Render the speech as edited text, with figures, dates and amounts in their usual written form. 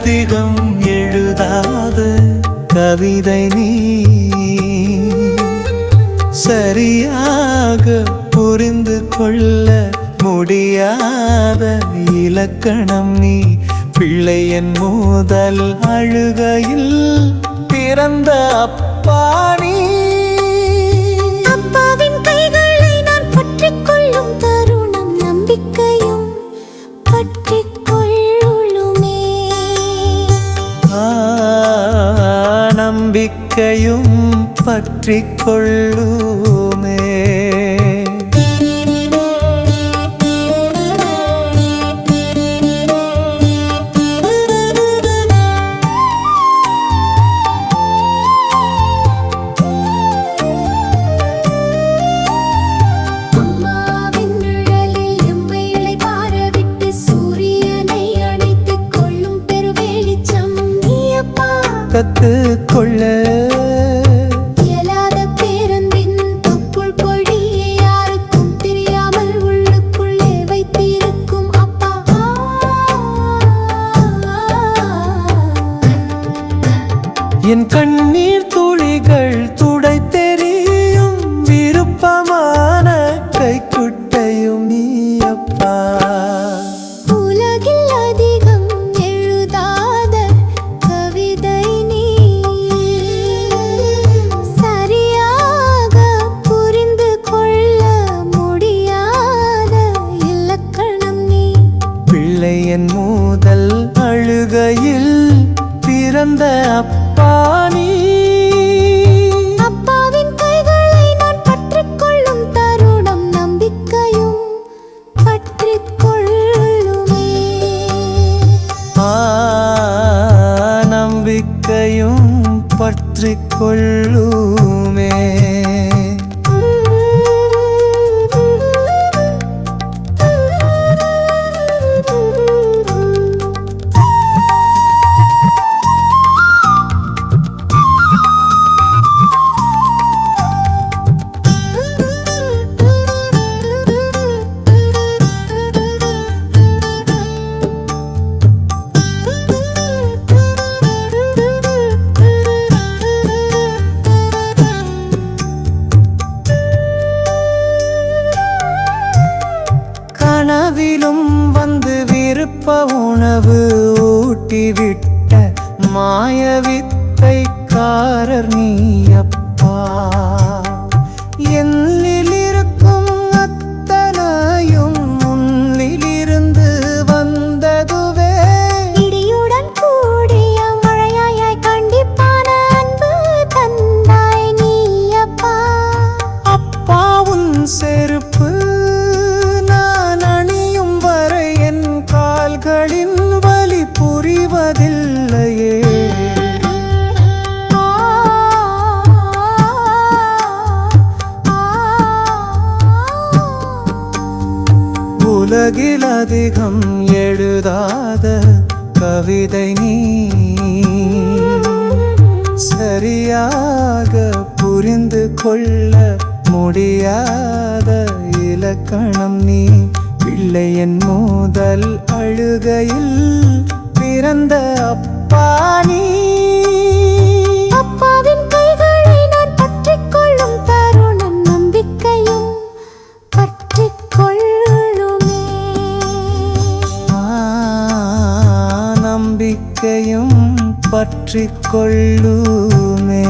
அதிகம் எழுதாத கவிதை நீ, சரியாக புரிந்து கொள்ள முடியாத இலக்கணம் நீ. பிள்ளை என் முதல் அழுகையில் பிறந்த அப்பா நீ. அப்பாவின் கைகளை நான் பற்றிக் கொள்ளும் தருணம் நம்பிக்கையும் பற்றிக் கொள்ளுமே. நம்பிக்கையும் பற்றிக் கொள்ளுமே. கத்துக்கொள்ள இயலாத பேரன்பின் தொப்புள் கொடியை யாருக்கும் தெரியாமல் உள்ளுக்குள்ளே வைத்திருக்கும் அப்பா. என் கண்ணீர் துளிகள் துடை தெரியும் விருப்பமான கைக்குட்டையும் நீ அப்பா. உலகில் அதிகம் எழுதாத கவிதை நீ, சரியாக புரிந்து கொள்ள முடியாத இலக்கணம் நீ. பிள்ளை என் முதல் அழுகையில் பிறந்த அப்பா நீ. அப்பாவின் கைகளை நான் பற்றிக் கொள்ளும் தருணம் நம்பிக்கையும் பற்றிக் கொள்ளுமே. நம்பிக்கையும் பற்றிக் கொள்ளுமே. கனவிலும் வந்து விருப்ப உணவு ஊட்டிவிட்ட மாயவித்தைக்காரர் நீ அப்பா. என்னில் இருக்கும் அத்தனையும் முன்னிலிருந்து வந்ததுவே. இடியுடன் கூடிய மழையாய் கண்டிப்பான அன்பு தந்தாய் நீ அப்பா. அப்பா உன் செருப்பு கால்களின் வலி புரிவதில்லையே. உலகில் அதிகம் எழுதாத கவிதை நீ, சரியாக புரிந்து கொள்ள முடியாத இலக்கணம் நீ. பிள்ளை என் முதல் அழுகையில் பிறந்த அப்பா நீ. அப்பாவின் கைகளை நான் பற்றிக் கொள்ளும் தருணம் நம்பிக்கையும் பற்றிக் கொள்ளுமே. நம்பிக்கையும் பற்றிக் கொள்ளுமே.